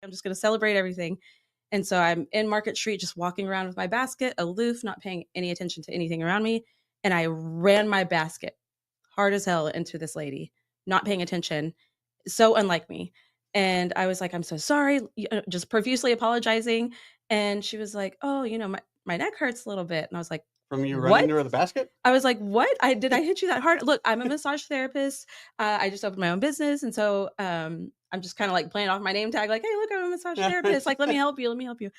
I'm just going to celebrate everything. And so I'm in Market Street, just walking around with my basket, aloof, not paying any attention to anything around me. And I ran my basket hard as hell into this lady, not paying attention. So unlike me. And I was like, I'm so sorry, just profusely apologizing. And she was like, oh, my neck hurts a little bit. And I was like, from you what? running into the basket? I was like, what? Did I hit you that hard? Look, I'm a massage therapist. I just opened my own business. And so I'm just kind of like playing off my name tag, like, hey, look, I'm a massage therapist. Like, let me help you. Let me help you.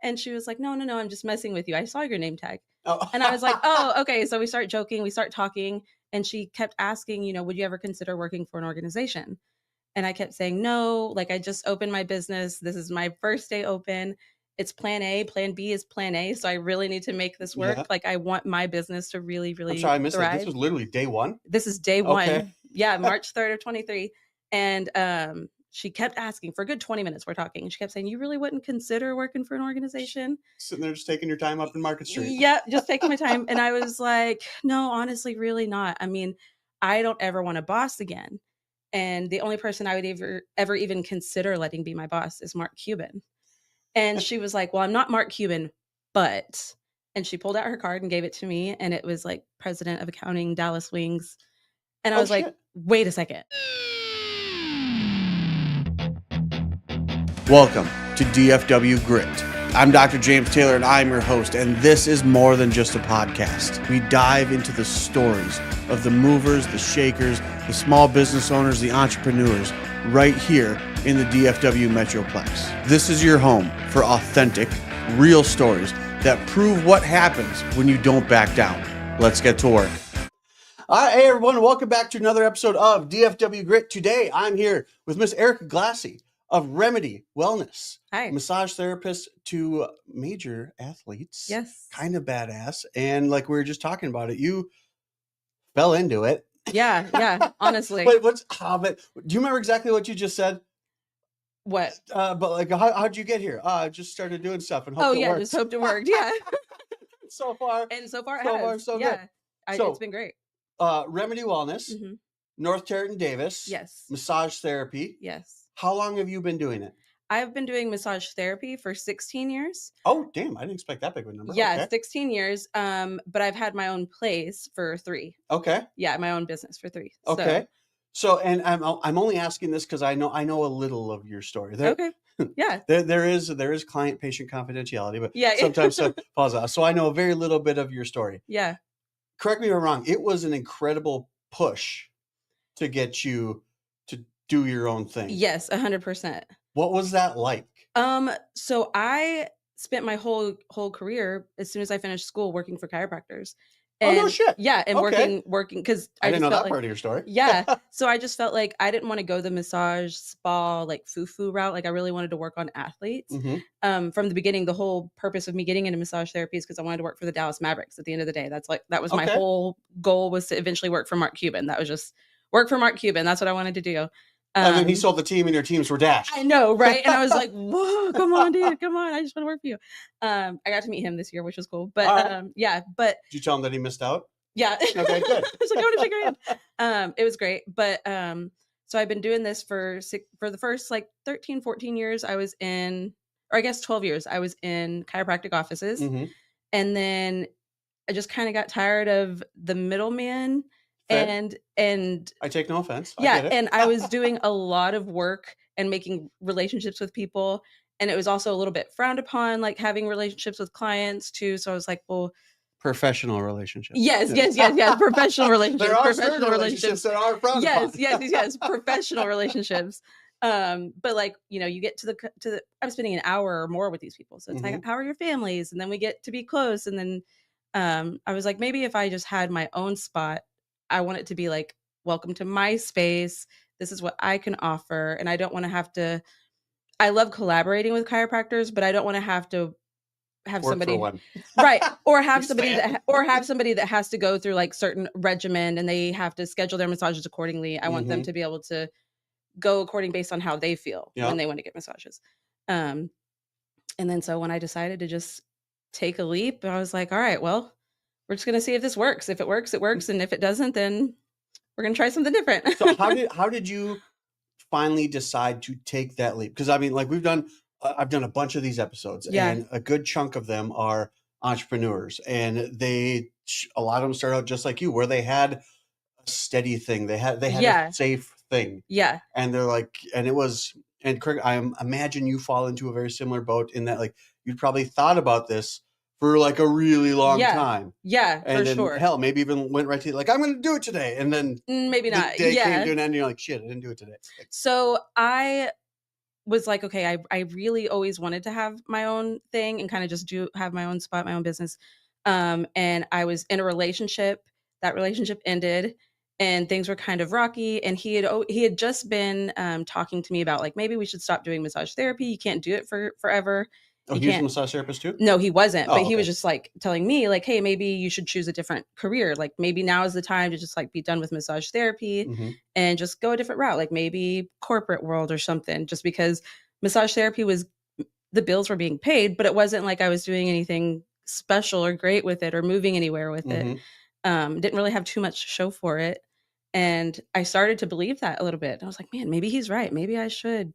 And she was like, no, I'm just messing with you. I saw your name tag. Oh. And I was like, oh, okay. So we start joking, we start talking. And she kept asking, would you ever consider working for an organization? And I kept saying, no, like I just opened my business. This is my first day open. It's plan A. Plan B is plan A. So I really need to make this work. Yeah. Like I want my business to really, really I'm sorry, I missed thrive. that. This was literally day one? This is day one. Okay. Yeah, March 3rd of 23. And she kept asking for a good 20 minutes. We're talking. She kept saying, you really wouldn't consider working for an organization? Sitting there just taking your time up in Market Street. Yeah, just taking my time. And I was like, no, honestly, really not. I mean, I don't ever want a boss again. And the only person I would ever even consider letting be my boss is Mark Cuban. And she was like, well, I'm not Mark Cuban, but, and she pulled out her card and gave it to me. And it was like president of accounting, Dallas Wings. And I was like, wait a second. Welcome to DFW Grit. I'm Dr. James Taylor and I'm your host, and this is more than just a podcast. We dive into the stories of the movers, the shakers, the small business owners, the entrepreneurs, right here in the DFW Metroplex. This is your home for authentic, real stories that prove what happens when you don't back down. Let's get to work. All right, hey everyone, welcome back to another episode of DFW Grit. Today, I'm here with Miss Erica Glassey of Remedy Wellness. Hi. Massage therapist to major athletes. Yes. Kind of badass. And like we were just talking about it, you fell into it. Yeah, honestly. Wait, but do you remember exactly what you just said? What? But like, how'd you get here? I just started doing stuff and hoped it worked. Just hoped it worked. Yeah. So far it has. So yeah. good. It's been great. Remedy Wellness, North Tarleton Davis. Yes. Massage therapy. Yes. How long have you been doing it? I've been doing massage therapy for 16 years. Oh, damn. I didn't expect that big of a number. Yeah, okay. 16 years. But I've had my own place for 3. Okay. Yeah, my own business for 3. Okay. So, and I'm only asking this because I know a little of your story. Okay. Yeah. There is client-patient confidentiality, but yeah. sometimes falls out. So I know a very little bit of your story. Yeah. Correct me if I'm wrong. It was an incredible push to get you to do your own thing. Yes, 100%. What was that like? So I spent my whole career as soon as I finished school working for chiropractors. And, oh no shit! Yeah, and working because I didn't know that part of your story. Yeah, so I just felt like I didn't want to go the massage spa like foo route. Like I really wanted to work on athletes. From the beginning, the whole purpose of me getting into massage therapy is because I wanted to work for the Dallas Mavericks. At the end of the day, that was my whole goal, was to eventually work for Mark Cuban. That was just work for Mark Cuban. That's what I wanted to do. And then he sold the team and your teams were dashed. I know, right? And I was like, whoa, come on, dude. Come on. I just want to work for you. I got to meet him this year, which was cool. But yeah, but. Did you tell him that he missed out? Yeah. Okay, good. I was like, I want to shake your hand. It was great. But so I've been doing this for the first like 13, 14 years. I was in, or I guess 12 years, I was in chiropractic offices. And then I just kind of got tired of the middleman. And I take no offense. Yeah, and I was doing a lot of work and making relationships with people, and it was also a little bit frowned upon, like having relationships with clients too. So I was like, well, professional relationships. Yes. Professional relationships. There are professional relationships that are frowned upon. Yes. Professional relationships. But like, you get to the I'm spending an hour or more with these people, so it's like, how are your families? And then we get to be close, and then I was like, maybe if I just had my own spot. I want it to be like, welcome to my space. This is what I can offer. And I don't want to have to, I love collaborating with chiropractors, but I don't want to have somebody, right. Or have somebody that has to go through like certain regimen and they have to schedule their massages accordingly. I want them to be able to go according based on how they feel when they want to get massages. And then so when I decided to just take a leap, I was like, all right, well, we're just going to see if this works. If it works, it works. And if it doesn't, then we're going to try something different. So how did you finally decide to take that leap? Because I mean, like I've done a bunch of these episodes, Yeah. and a good chunk of them are entrepreneurs, and a lot of them start out just like you, where they had a steady thing, they had a Yeah. safe thing, Yeah. and they're like, and it was, and Craig, I imagine you fall into a very similar boat in that, like, you'd probably thought about this for like a really long Yeah. time. Yeah, And for then sure. hell, maybe even went right to like, I'm going to do it today. And then Maybe the not. day came Yeah. to an end and you're like, shit, I didn't do it today. Like, So I was like, okay, I really always wanted to have my own thing and kind of just have my own spot, my own business. And I was in a relationship. That relationship ended and things were kind of rocky. And he had just been talking to me about like, maybe we should stop doing massage therapy. You can't do it for forever. oh, You he was a can't. massage therapist too? No, he wasn't, Oh, but he was okay. just like telling me like, hey, maybe you should choose a different career. Like maybe now is the time to just like be done with massage therapy Mm-hmm. and just go a different route, like maybe corporate world or something, just because massage therapy was, the bills were being paid, but it wasn't like I was doing anything special or great with it or moving anywhere with it. Didn't really have too much to show for it. And I started to believe that a little bit. I was like, man, maybe he's right. Maybe I should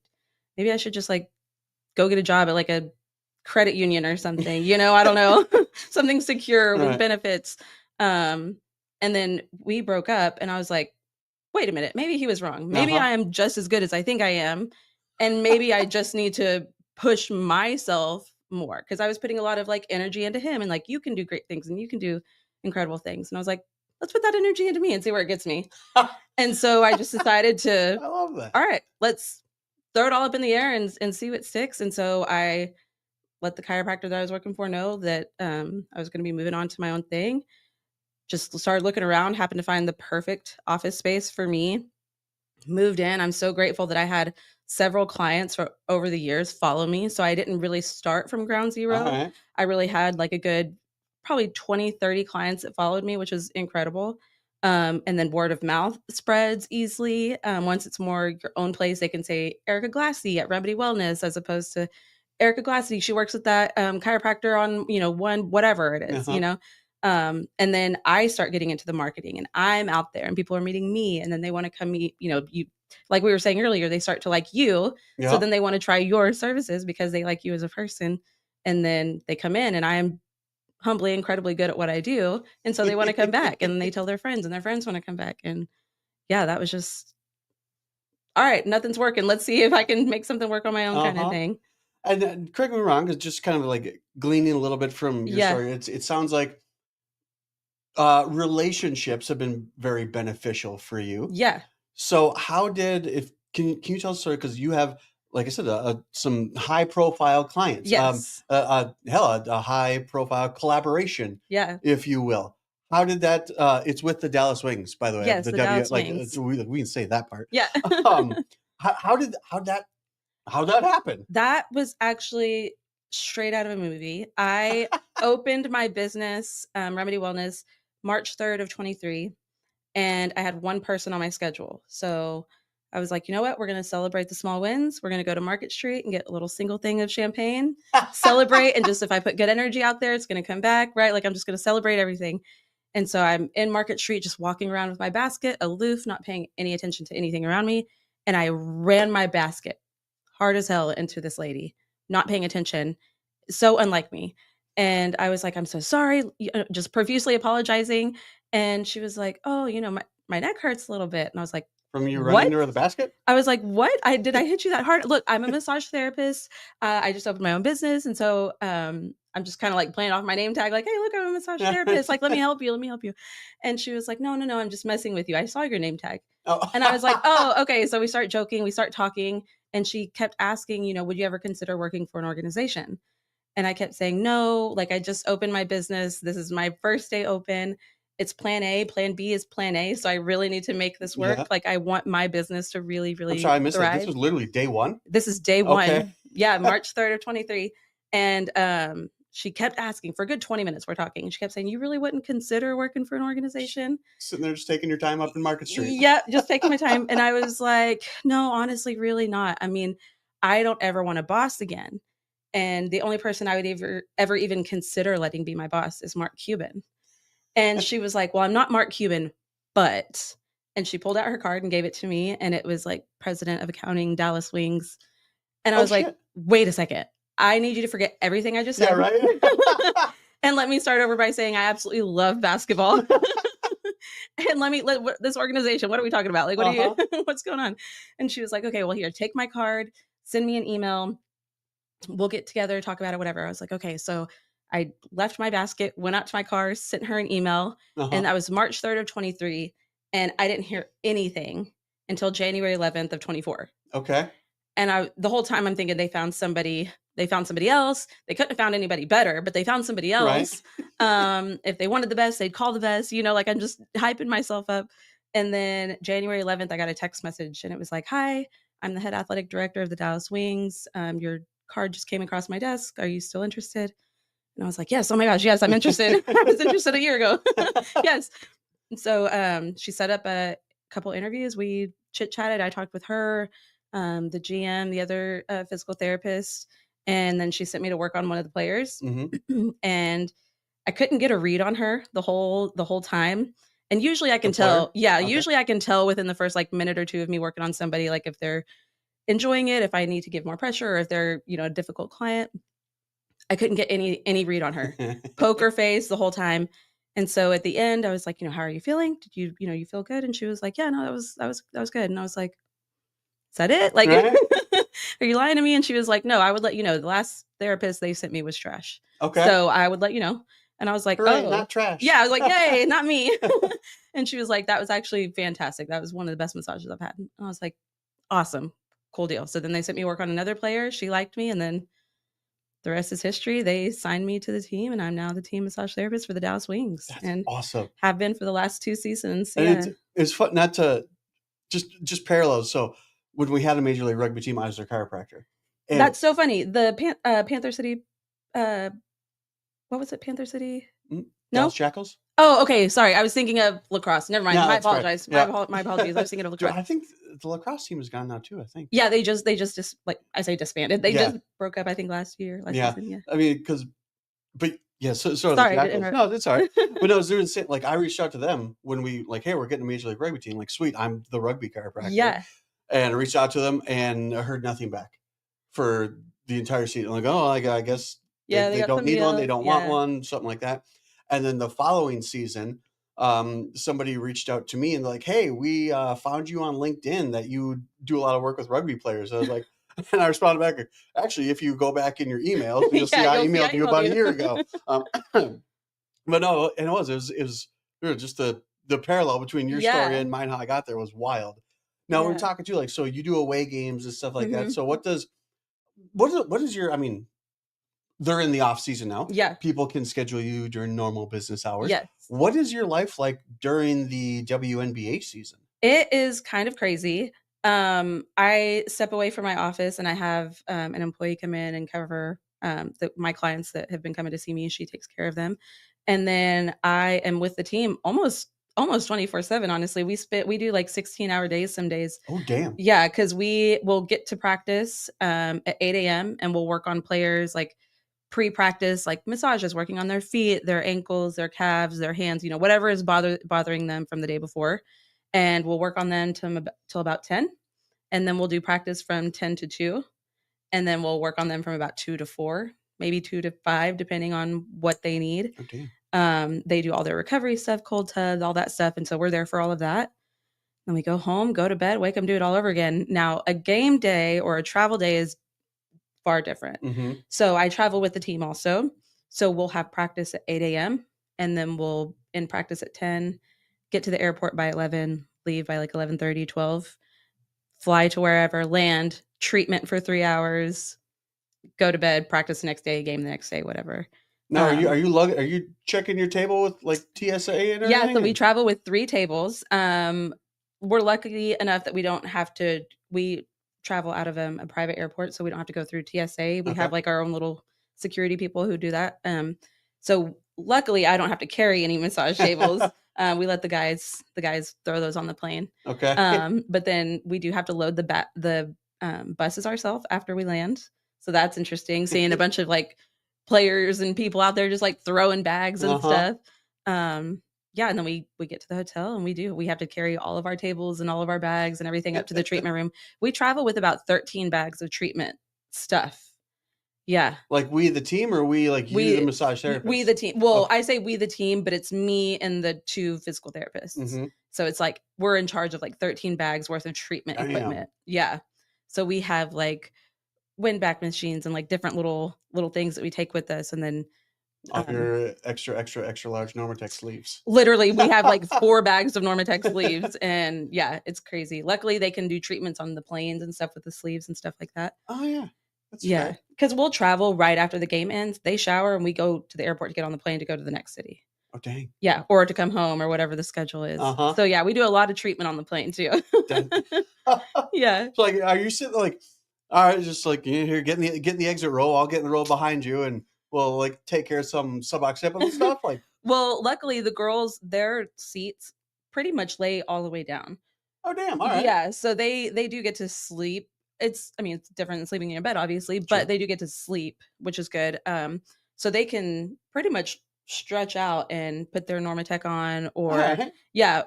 just like go get a job at like a credit union or something, I don't know, something secure with Right. benefits. And then we broke up and I was like, wait a minute, maybe he was wrong. Maybe I am just as good as I think I am. And maybe I just need to push myself more because I was putting a lot of like energy into him and like, you can do great things and you can do incredible things. And I was like, let's put that energy into me and see where it gets me. And so I just decided to, I love that. all right, let's throw it all up in the air and see what sticks. And so I let the chiropractor that I was working for know that I was going to be moving on to my own thing. Just started looking around, happened to find the perfect office space for me. Moved in. I'm so grateful that I had several clients for over the years follow me. So I didn't really start from ground zero. All right. I really had like a good probably 20, 30 clients that followed me, which was incredible. And then word of mouth spreads easily. Once it's more your own place, they can say Erica Glassey at Remedy Wellness as opposed to Erica Glassey. She works with that chiropractor on, one, whatever it is, and then I start getting into the marketing and I'm out there and people are meeting me and then they want to come meet, you, like we were saying earlier, they start to like you. Yep. So then they want to try your services because they like you as a person. And then they come in and I am humbly incredibly good at what I do. And so they want to come back and they tell their friends and their friends want to come back. And yeah, that was just, all right, nothing's working. Let's see if I can make something work on my own kind of thing. And correct me wrong, it's just kind of like gleaning a little bit from your story. It sounds like relationships have been very beneficial for you. Yeah. So how did can you tell us a story? Because you have, like I said, some high profile clients. Yes. A high profile collaboration. Yeah. If you will. How did that? It's with the Dallas Wings, by the way. Yes, the Dallas Wings. We can say that part. Yeah. How did that happen? That was actually straight out of a movie. I opened my business, Remedy Wellness, March 3rd of 23, and I had one person on my schedule. So I was like, you know what? We're going to celebrate the small wins. We're going to go to Market Street and get a little single thing of champagne, celebrate. And just if I put good energy out there, it's going to come back, right? Like I'm just going to celebrate everything. And so I'm in Market Street, just walking around with my basket, aloof, not paying any attention to anything around me. And I ran my basket hard as hell into this lady, not paying attention. So unlike me. And I was like, I'm so sorry, just profusely apologizing. And she was like, oh, my neck hurts a little bit. And I was like, from you what? running into the basket? I was like, what? Did I hit you that hard? Look, I'm a massage therapist. I just opened my own business. And so I'm just kind of like playing off my name tag, like, hey, look, I'm a massage therapist. Like, let me help you. And she was like, no, I'm just messing with you. I saw your name tag. Oh. And I was like, oh, okay. So we start joking, we start talking. And she kept asking, would you ever consider working for an organization? And I kept saying, no, like I just opened my business. This is my first day open. It's plan A. Plan B is plan A. So I really need to make this work. Yeah. Like I want my business to really, really I'm sorry, I missed thrive. That. This was literally day one? This is day one. Yeah, March 3rd of 23. And she kept asking for a good 20 minutes. We're talking. And she kept saying, you really wouldn't consider working for an organization? Sitting there just taking your time up in Market Street. Yeah, just taking my time. And I was like, no, honestly, really not. I mean, I don't ever want a boss again. And the only person I would ever even consider letting be my boss is Mark Cuban. And she was like, well, I'm not Mark Cuban, but And she pulled out her card and gave it to me. And it was like president of accounting, Dallas Wings. And I Oh was like, shit. wait a second. I need you to forget everything I just Yeah, said. right. And let me start over by saying I absolutely love basketball. And let this organization, what are we talking about? Like, what are you, what's going on? And she was like, okay, well, here, take my card, send me an email. We'll get together, talk about it, whatever. I was like, okay. So I left my basket, went out to my car, sent her an email. And that was March 3rd of 23. And I didn't hear anything until January 11th of 24. Okay. And the whole time I'm thinking they found somebody else. They couldn't have found anybody better, but they found somebody else. Right. If they wanted the best, they'd call the best, like I'm just hyping myself up. And then January 11th, I got a text message and it was like, hi, I'm the head athletic director of the Dallas Wings. Your card just came across my desk. Are you still interested? And I was like, yes. Oh my gosh. Yes, I'm interested. I was interested a year ago. Yes. And so she set up a couple interviews. We chit chatted. I talked with her, the GM, the other physical therapist. And then she sent me to work on one of the players. And I couldn't get a read on her the whole time. And usually I can tell. Yeah. Okay. Usually I can tell within the first like minute or two of me working on somebody, like if they're enjoying it, if I need to give more pressure, or if they're, a difficult client. I couldn't get any read on her. Poker face the whole time. And so at the end I was like, how are you feeling? Did you, you feel good? And she was like, yeah, no, that was good. And I was like, is that it? Like, right? Are you lying to me? And she was like, no, I would let you know. The last therapist they sent me was trash. Okay. So I would let you know. And I was like, hooray, not trash. Yeah, I was like, yay, not me. And she was like, that was actually fantastic. That was one of the best massages I've had. And I was like, awesome. Cool deal. So then they sent me to work on another player. She liked me. And then the rest is history. They signed me to the team, and I'm now the team massage therapist for the Dallas Wings. That's and awesome. Have been for the last 2 seasons. And it's fun, not to just parallels. So when we had a Major League Rugby team, I was their chiropractor. And that's so funny. The Panther City, what was it? Panther City? No? Dallas Jackals? Oh, okay. Sorry. I was thinking of lacrosse. Never mind. No, I apologize. Right. My apologies. I was thinking of lacrosse. I think the lacrosse team is gone now too, I think. Yeah, they just like I say disbanded. They just broke up, I think, last season. I mean, sorry. No, that's all right. But no, doing like I reached out to them when we like, hey, we're getting a Major League Rugby team. Like, sweet, I'm the rugby chiropractor. Yeah. And I reached out to them and I heard nothing back for the entire season. I'm like, oh, I guess they don't need one, they don't want one, something like that. And then the following season, somebody reached out to me and they're like, hey, we found you on LinkedIn that you do a lot of work with rugby players. I was like, and I responded back, actually, if you go back in your emails, you'll see I emailed you about a year ago. But no, and it was just the parallel between your story and mine, how I got there was wild. Now we're talking to you, like, so you do away games and stuff like that. So what is your, I mean, they're in the off season now. Yeah. People can schedule you during normal business hours. Yes. What is your life like during the WNBA season? It is kind of crazy. I step away from my office and I have an employee come in and cover my clients that have been coming to see me. She takes care of them. And then I am with the team almost 24/7. Honestly, we do like 16-hour days some days. Oh, damn. Yeah. Cause we will get to practice at 8 a.m. and we'll work on players like pre-practice, like massages, working on their feet, their ankles, their calves, their hands, whatever is bothering them from the day before. And we'll work on them till about 10. And then we'll do practice from 10 to 2. And then we'll work on them from about 2 to 4, maybe 2 to 5, depending on what they need. Okay. They do all their recovery stuff, cold tubs, all that stuff. And so we're there for all of that. Then we go home, go to bed, wake up, do it all over again. Now, a game day or a travel day is far different. Mm-hmm. So I travel with the team also. So we'll have practice at 8 a.m. and then we'll in practice at 10, get to the airport by 11, leave by like 11:30, 12, fly to wherever, land, treatment for 3 hours, go to bed, practice the next day, game the next day, whatever. Now, are you checking your table with like TSA and everything? Yeah, so we travel with 3 tables. We're lucky enough that we travel out of a private airport, so we don't have to go through TSA. We have like our own little security people who do that. So luckily I don't have to carry any massage tables. We let the guys throw those on the plane. Okay. But then we do have to load the buses ourselves after we land. So that's interesting, seeing a bunch of like players and people out there just like throwing bags and stuff. yeah, and then we get to the hotel and we have to carry all of our tables and all of our bags and everything up to the treatment room. We travel with about 13 bags of treatment stuff. Yeah. Like we the team, or we like you the massage therapist? We the team. Well, Okay. I say we the team, but it's me and the 2 physical therapists. So it's like we're in charge of like 13 bags worth of treatment equipment. Yeah. So we have like wind back machines and like different little things that we take with us, and then your extra large Normatec sleeves. Literally, we have like 4 bags of Normatec sleeves, and yeah, it's crazy. Luckily, they can do treatments on the planes and stuff with the sleeves and stuff like that. Oh yeah. Yeah, because we'll travel right after the game ends. They shower and we go to the airport to get on the plane to go to the next city. Oh dang. Yeah, or to come home or whatever the schedule is. So yeah, we do a lot of treatment on the plane too. Yeah. So like, are you sitting like, all right, just like you're here getting the exit row? I'll get in the row behind you, and we'll like take care of some suboccipital stuff. Like, well, luckily the girls, their seats pretty much lay all the way down. Oh damn! All right. Yeah, so they do get to sleep. It's different than sleeping in your bed, obviously, but they do get to sleep, which is good. So they can pretty much stretch out and put their Normatec on, or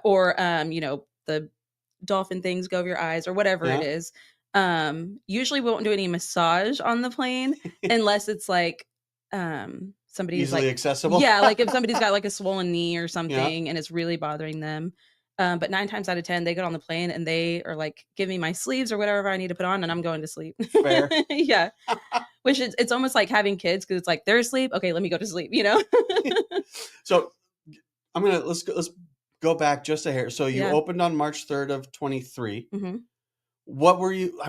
or the dolphin things go over your eyes or whatever it is. Usually we won't do any massage on the plane unless it's like somebody's easily like accessible. Yeah, like if somebody's got like a swollen knee or something and it's really bothering them. But 9 times out of 10, they get on the plane and they are like, give me my sleeves or whatever I need to put on, and I'm going to sleep. Fair. Yeah. Which it's almost like having kids, because it's like they're asleep. Okay, let me go to sleep, So let's go back just a hair. So you opened on March 3rd of 23. What were you,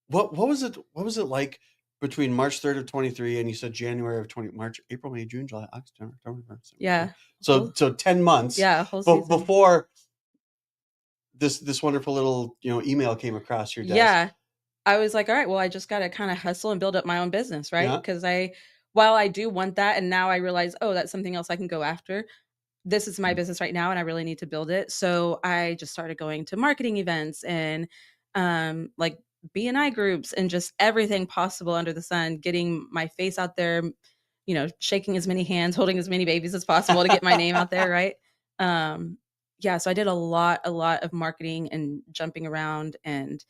what was it like between March 3rd of 23 and you said January of 20, March, April, May, June, July, August, September, October. Yeah. So 10 months. Yeah. Whole season. Before this wonderful little, email came across your desk. Yeah. I was like, all right, well, I just got to kind of hustle and build up my own business. Right. Because while I do want that, and now I realize, oh, that's something else I can go after. This is my business right now and I really need to build it. So I just started going to marketing events and like B&I groups and just everything possible under the sun, getting my face out there, shaking as many hands, holding as many babies as possible to get my name out there. Right. Yeah. So I did a lot of marketing and jumping around, and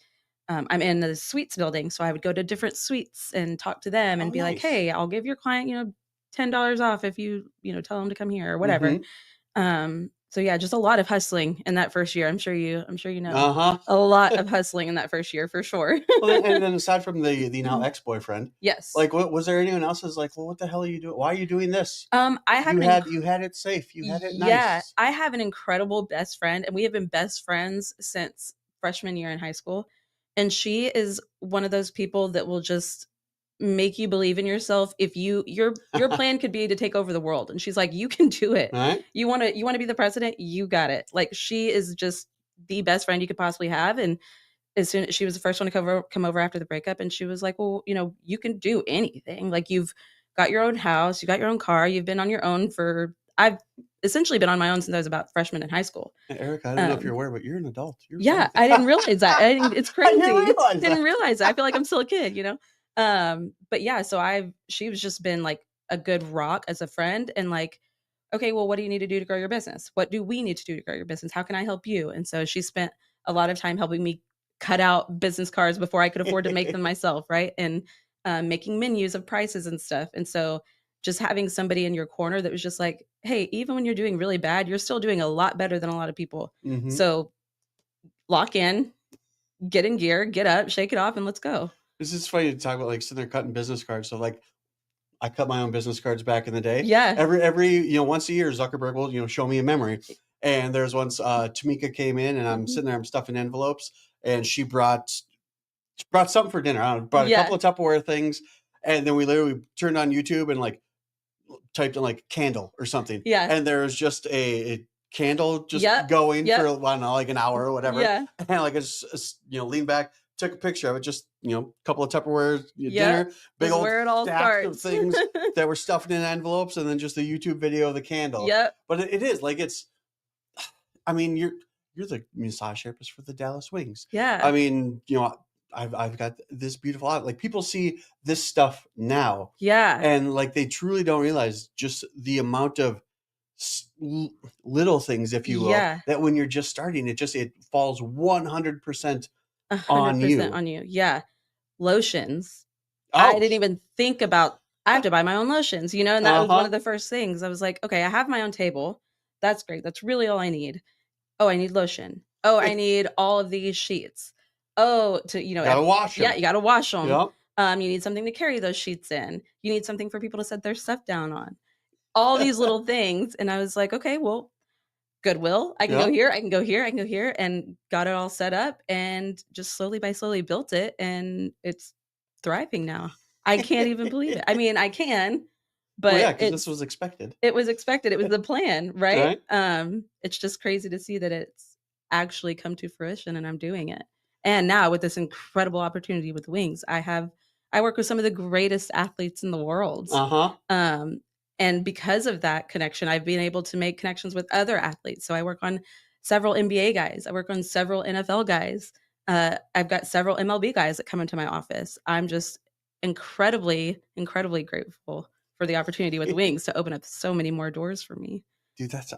I'm in the suites building. So I would go to different suites and talk to them and be like, hey, I'll give your client, $10 off if you tell them to come here or whatever. So yeah, just a lot of hustling in that first year. I'm sure you know a lot of hustling in that first year for sure. Well, and then aside from the now ex-boyfriend, yes, like what was there anyone else who's like, well, what the hell are you doing? Why are you doing this? I had you had it safe. You had it nice. Yeah, I have an incredible best friend, and we have been best friends since freshman year in high school. And she is one of those people that will just make you believe in yourself. If your plan could be to take over the world, and she's like, you can do it. Right? You want to be the president, you got it. Like, she is just the best friend you could possibly have. And as soon as she was the first one to come over after the breakup, and she was like, well, you can do anything. Like, you've got your own house, you got your own car, you've been on your own I've essentially been on my own since I was about freshman in high school. Hey, Erica, I don't know if you're aware, but you're an adult. I didn't realize that. It's crazy. Didn't realize that. I feel like I'm still a kid, But yeah, so she's just been like a good rock as a friend, and like, okay, well, what do you need to do to grow your business? What do we need to do to grow your business? How can I help you? And so she spent a lot of time helping me cut out business cards before I could afford to make them myself, right? And making menus of prices and stuff. And so just having somebody in your corner that was just like, hey, even when you're doing really bad, you're still doing a lot better than a lot of people. So lock in, get in gear, get up, shake it off, and let's go. This is funny to talk about, like sitting there cutting business cards. So like, I cut my own business cards back in the day. Yeah. Every once a year, Zuckerberg will show me a memory. And there's once Tamika came in, and I'm sitting there, I'm stuffing envelopes, and she brought something for dinner. I brought a couple of Tupperware things, and then we literally turned on YouTube and like typed in like candle or something. Yeah. And there's just a candle just going for, I don't know, like an hour or whatever. Yeah. And like I just lean back, took a picture of it, just a couple of Tupperware dinner, big old stack of things that were stuffed in envelopes, and then just the YouTube video of the candle. Yep. But it is like, you're the massage therapist for the Dallas Wings. Yeah. I've got this beautiful art. Like, people see this stuff now. Yeah. And like, they truly don't realize just the amount of little things, if you will, Yeah. that when you're just starting, it falls 100% on 100% you. on you. Yeah. Lotions. I Oh, didn't even think about I have to buy my own lotions, you know, and that was one uh-huh. of the first things. I was like, okay, I have my own table. That's great. That's really all I need. Oh, I need lotion. Oh, I need all of these sheets. Oh, to, you know, Gotta wash yeah, them. you got to wash them. Yep. You need something to carry those sheets in. You need something for people to set their stuff down on. All these little things. And I was like, okay, well, Goodwill. I can go Yep. here, I can go here, I can go here, and got it all set up and just slowly by slowly built it, and it's thriving now. I can't even believe it. I mean, I can, Well, but yeah, because this was expected. it was expected. It was the plan, right? Right? It's just crazy to see that it's actually come to fruition and I'm doing it. And now with this incredible opportunity with Wings, I work with some of the greatest athletes in the world. Uh-huh. Um, and because of that connection, I've been able to make connections with other athletes. So I work on several NBA guys. I work on several NFL guys. I've got several MLB guys that come into my office. I'm just incredibly, incredibly grateful for the opportunity with Wings to open up so many more doors for me. Dude, that's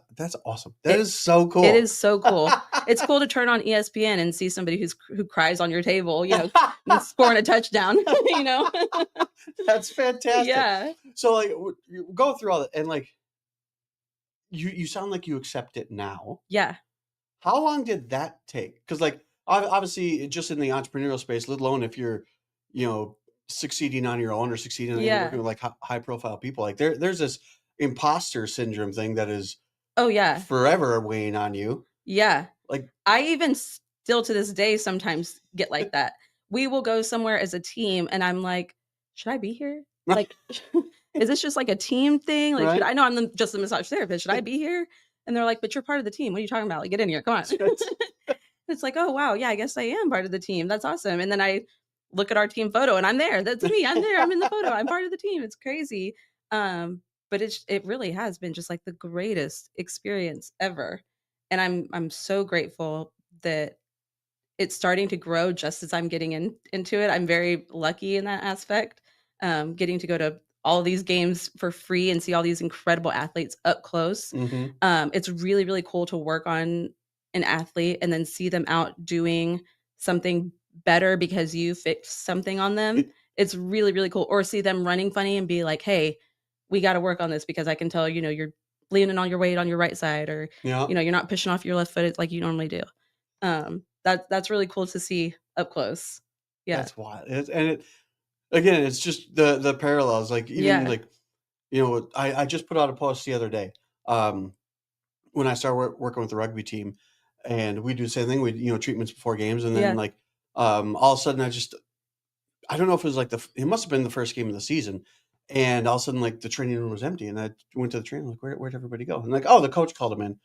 awesome. That It is so cool. it is so cool. It's cool to turn on ESPN and see somebody who cries on your table, you know, scoring a touchdown, you know? That's fantastic. Yeah. So like you go through all that, and like you sound like you accept it now. Yeah. How long did that take? Because like obviously just in the entrepreneurial space, let alone if you're, you know, succeeding on your own or succeeding and working Yeah. with like high profile people, like there's this imposter syndrome thing that is Oh, yeah. forever weighing on you. Yeah. Like, I even still to this day sometimes get like that. We will go somewhere as a team and I'm like, "Should I be here? Like, is this just like a team thing? Like, should right? I know I'm just the massage therapist. Should I be here?" And they're like, "But you're part of the team. What are you talking about? Like, get in here. Come on." It's like, "Oh, wow. Yeah, I guess I am part of the team. That's awesome." And then I look at our team photo and I'm there. That's me. I'm there. I'm in the photo. I'm part of the team. It's crazy. But it really has been just like the greatest experience ever. And I'm so grateful that it's starting to grow just as I'm getting into it. I'm very lucky in that aspect. Getting to go to all these games for free and see all these incredible athletes up close. Mm-hmm. It's really, really cool to work on an athlete and then see them out doing something better because you fixed something on them. It's really, really cool. Or see them running funny and be like, "Hey, we got to work on this because I can tell, you know, you're leaning on your weight on your right side, or, Yeah. you know, you're not pushing off your left foot like you normally do." That's really cool to see up close. Yeah. That's wild. Again, it's just the parallels. Like even Yeah. like, you know, I just put out a post the other day. When I started working with the rugby team, and we do the same thing. We, you know, treatments before games, and then Yeah. like all of a sudden I don't know if it was like it must have been the first game of the season, and all of a sudden like the training room was empty, and I went to the training like where'd everybody go? And like, oh, the coach called them in.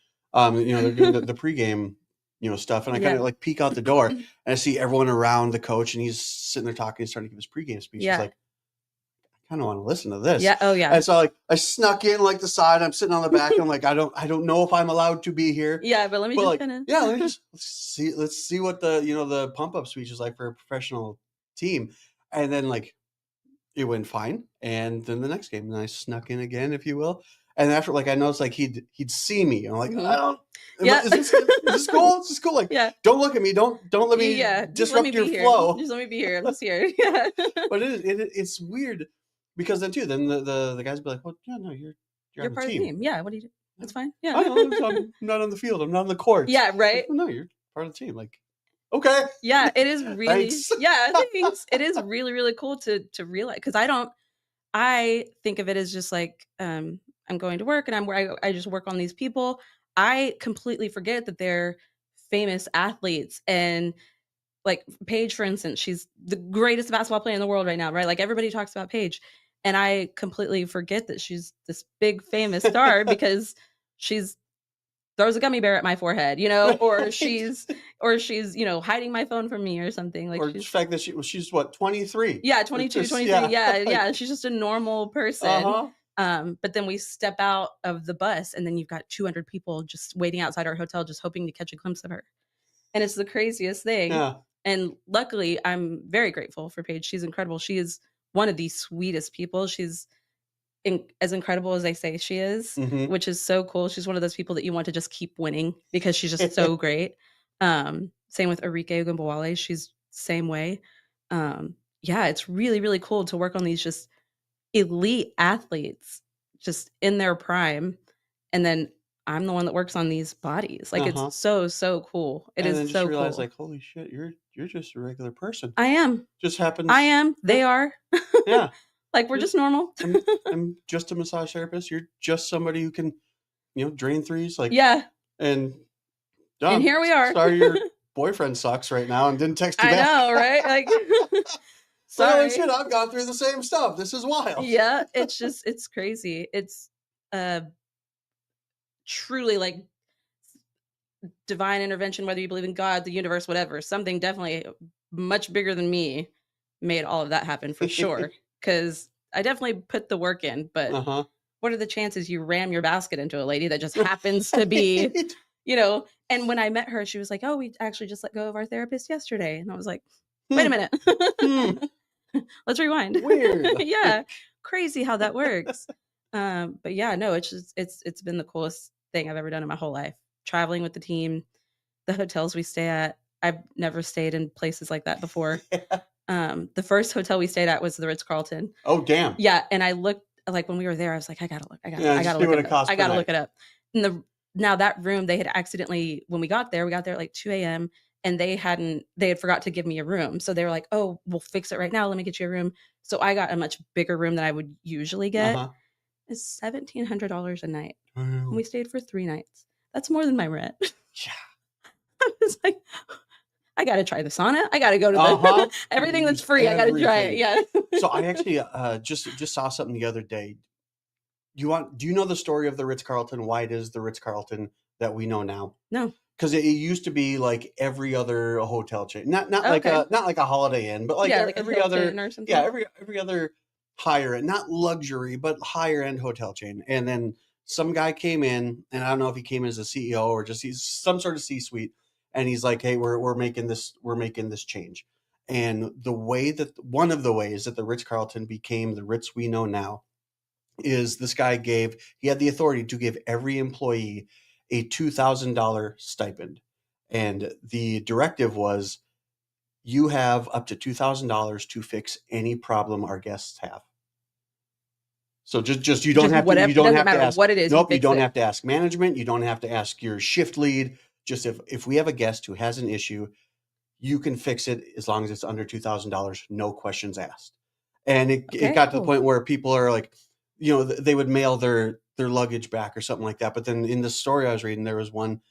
You know, they're doing the pregame, you know, stuff, and I kind Yeah. of like peek out the door and I see everyone around the coach, and he's sitting there talking. He's starting to give his pregame speech. He's Yeah. like, I kind of want to listen to this. Yeah. Oh, yeah. And so like I snuck in like the side. I'm sitting on the back. And I'm like, I don't know if I'm allowed to be here. Yeah, but let me But just like, kinda yeah, let's see what the, you know, the pump up speech is like for a professional team. And then like it went fine. And then the next game, and I snuck in again, if you will. And after like I noticed like he'd see me. And I'm like, I don't. Yeah. Is this cool? Is this cool? Like, Yeah. don't look at me. Don't let me Yeah. Just let disrupt me your be here. flow. Just let me be here. I'm just here. Yeah. But it's weird because then too, then the guys be like, well, yeah, no, you're You're on the part of the team. team. Yeah. What do you do? That's fine. Yeah. I'm not on the field. I'm not on the court. Yeah, right? Like, well, no, you're part of the team. Like, okay. Yeah, it is really Thanks. yeah, thanks. It is really, really cool to realize because I think of it as just like, I'm going to work and I just work on these people. I completely forget that they're famous athletes and like Paige, for instance, she's the greatest basketball player in the world right now, right? Like everybody talks about Paige. And I completely forget that she's this big famous star because she's throws a gummy bear at my forehead, you know, or she's you know, hiding my phone from me or something. Like Or the fact that she's what, 23. yeah, It's 22, just, 23. Yeah, like, yeah. She's just a normal person. uh-huh. But then we step out of the bus and then you've got 200 people just waiting outside our hotel, just hoping to catch a glimpse of her. And it's the craziest thing. Yeah. And luckily, I'm very grateful for Paige. She's incredible. She is one of the sweetest people. She's as incredible as they say she is, Mm-hmm. which is so cool. She's one of those people that you want to just keep winning because she's just so great. Same with Arike Ogunbowale. She's same way. Yeah, it's really, really cool to work on these just elite athletes just in their prime. And then I'm the one that works on these bodies. Like it's Uh-huh. so cool. It And is then just so realize cool. like, holy shit, you're just a regular person. I am. Just I happens. am. They are. Yeah. Like we're just normal. I'm just a massage therapist. You're just somebody who can, drain threes. Like, Yeah. and And done. here we are. Sorry your boyfriend sucks right now and didn't text you I back. know, right? Like Like, holy sorry. shit, I've gone through the same stuff. This is wild. Yeah, it's crazy. It's truly like divine intervention, whether you believe in God, the universe, whatever. Something definitely much bigger than me made all of that happen for sure. Because I definitely put the work in, but Uh-huh. what are the chances you ram your basket into a lady that just happens to be, And when I met her, she was like, "Oh, we actually just let go of our therapist yesterday," and I was like, "Wait a minute, let's rewind." Weird. Yeah, crazy how that works. But yeah, no, it's been the coolest thing I've ever done in my whole life. Traveling with the team, the hotels we stay at. I've never stayed in places like that before. The first hotel we stayed at was the Ritz-Carlton. Oh, damn. Yeah, and I looked like when we were there, I was like, I gotta look Yeah, I just gotta see look what it it up. costs I per gotta night. look it up. And now that room they had accidentally when we got there at like 2 a.m. and they had forgot to give me a room. So they were like, "Oh, we'll fix it right now. Let me get you a room." So I got a much bigger room than I would usually get. Uh-huh. It's $1,700 a night. And Oh, we stayed for 3 nights. That's more than my rent. yeah. I was like, I gotta try the sauna. I gotta go to the Uh-huh. everything that's Use free. I gotta try it. everything. Yeah. So I actually just saw something the other day. Do you know the story of the Ritz-Carlton? Why it is the Ritz-Carlton that we know now? No. Because it used to be like every other hotel chain, not like Okay. a Holiday Inn, but like Yeah, like a every other, Hilton or something. yeah, every other higher end, not luxury, but higher end hotel chain. And then some guy came in, and I don't know if he came in as a CEO or just he's some sort of C-suite, and he's like, "Hey, we're making this change." And one of the ways that the Ritz-Carlton became the Ritz we know now is this guy he had the authority to give every employee a $2,000 stipend. And the directive was you have up to $2,000 to fix any problem our guests have. So just you don't have to Whatever. you It don't doesn't have to matter ask. what it is. Nope, you don't it. have to ask management. You don't have to ask your shift lead. Just if we have a guest who has an issue, you can fix it as long as it's under $2,000, no questions asked. And it got to the point where people are like, they would mail their luggage back or something like that. But then in the story I was reading, there was one,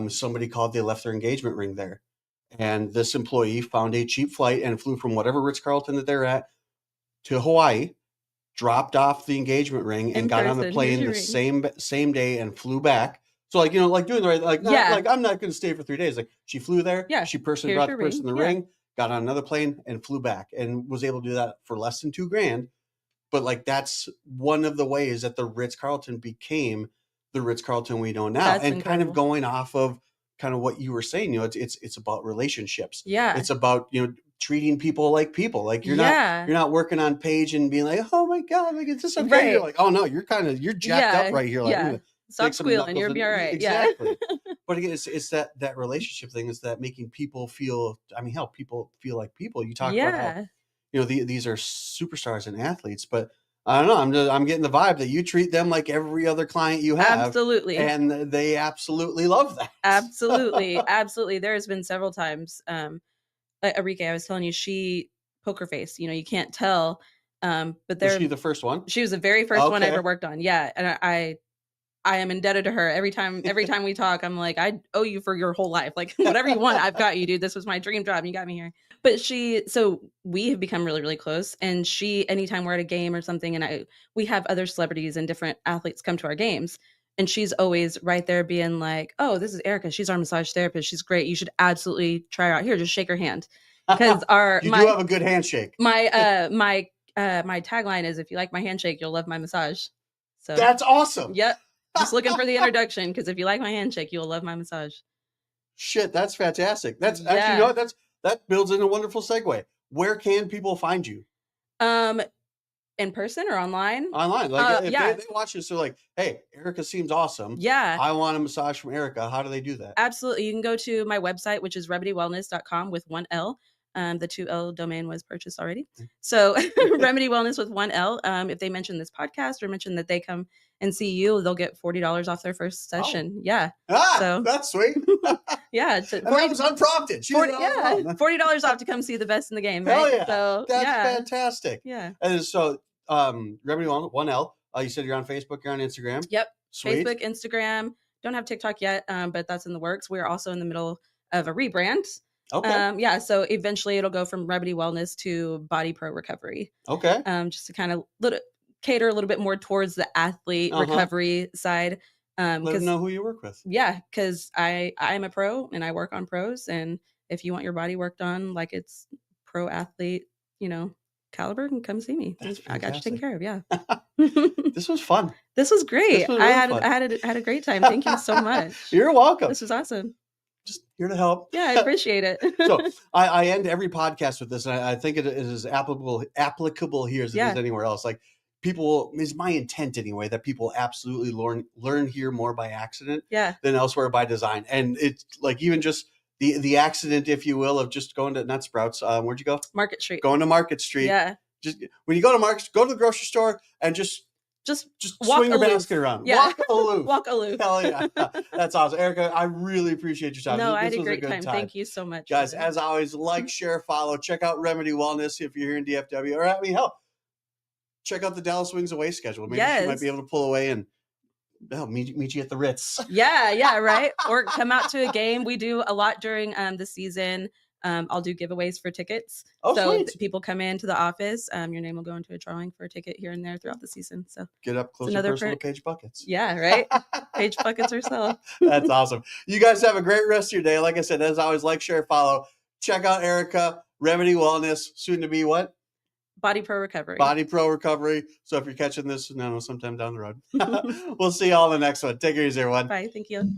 somebody called, they left their engagement ring there. And this employee found a cheap flight and flew from whatever Ritz-Carlton that they're at to Hawaii, dropped off the engagement ring and got on the plane the same day and flew back. So like, like doing the right, like, not, like I'm not going to stay for 3 days. Like she flew there. Yeah. She brought the person the ring, got on another plane and flew back and was able to do that for less than $2,000. But like, that's one of the ways that the Ritz-Carlton became the Ritz-Carlton we know now. That's and incredible. Kind of going off of kind of what you were saying, it's about relationships. Yeah. It's about, treating people like people. Like you're not working on page and being like, oh my God, like is this okay? Right. You're like, oh no, you're jacked up right here. Like, stop squealing, you'll be all right. Exactly. But again, it's that relationship thing, is that making people feel, hell, people feel like people. You talk about how, these are superstars and athletes, but I don't know, I'm getting the vibe that you treat them like every other client you have. Absolutely. And they absolutely love that. Absolutely. Absolutely. There has been several times, Arike, I was telling you, she poker face, you can't tell. But was she the first one? She was the very first one I ever worked on. Yeah. And I am indebted to her every time we talk. I'm like, I owe you for your whole life. Like whatever you want, I've got you, dude. This was my dream job. You got me here. But so we have become really, really close. And anytime we're at a game or something, and we have other celebrities and different athletes come to our games. And she's always right there being like, oh, this is Erica. She's our massage therapist. She's great. You should absolutely try her out. Here, just shake her hand. Because you do have a good handshake. My tagline is, if you like my handshake, you'll love my massage. So that's awesome. Yep. Just looking for the introduction, because if you like my handshake, you'll love my massage. Shit, that's fantastic. That's actually, that builds in a wonderful segue. Where can people find you? In person or online? Online. Like if yeah. they watch this, they're like, hey, Erica seems awesome. Yeah. I want a massage from Erica. How do they do that? Absolutely. You can go to my website, which is remedywellness.com with 1L. The 2L domain was purchased already. So Remedy Wellness with 1L. If they mention this podcast or mention that they come and see you, they'll get $40 off their first session. Oh. Yeah. So that's sweet. Yeah. That was unprompted. $40 off to come see the best in the game. Right? Hell yeah. So that's fantastic. Yeah. And so Remedy 1L, you said you're on Facebook, you're on Instagram. Yep. Sweet. Facebook, Instagram. Don't have TikTok yet, but that's in the works. We're also in the middle of a rebrand. Okay. Yeah. So eventually it'll go from Remedy Wellness to Body Pro Recovery. Okay. Just to kind of cater a little bit more towards the athlete recovery side. Let them know who you work with. Yeah, because I'm a pro and I work on pros, and if you want your body worked on like it's pro athlete, caliber, can come see me. I got you taken care of. Yeah. This was fun. This was great. This was really I had a great time. Thank you so much. You're welcome. This was awesome. Just here to help. Yeah, I appreciate it. So I end every podcast with this, and I think it is applicable here as it is anywhere else. Like people, is my intent anyway, that people absolutely learn here more by accident than elsewhere by design. And it's like even just the accident, if you will, of just going to Nut Sprouts. Where'd you go? Market Street. Going to Market Street. Yeah. Just when you go to the grocery store and just swing your basket around. Yeah. Walk aloof. Walk aloof. Hell yeah. That's awesome. Erica, I really appreciate your time. No, I had a great time. Thank you so much. Guys, as always, like, share, follow. Check out Remedy Wellness if you're here in DFW. Or, hell, check out the Dallas Wings away schedule. Maybe she might be able to pull away and meet you at the Ritz. Yeah, right? Or come out to a game. We do a lot during the season. I'll do giveaways for tickets. So people come into the office. Your name will go into a drawing for a ticket here and there throughout the season. So get up close and personal to Paige Buckets. Yeah, right? Paige Buckets herself. That's awesome. You guys have a great rest of your day. Like I said, as always, like, share, follow. Check out Erica, Remedy Wellness, soon to be what? Body Pro Recovery. Body Pro Recovery. So if you're catching this, sometime down the road. We'll see you all in the next one. Take it easy, everyone. Bye. Thank you.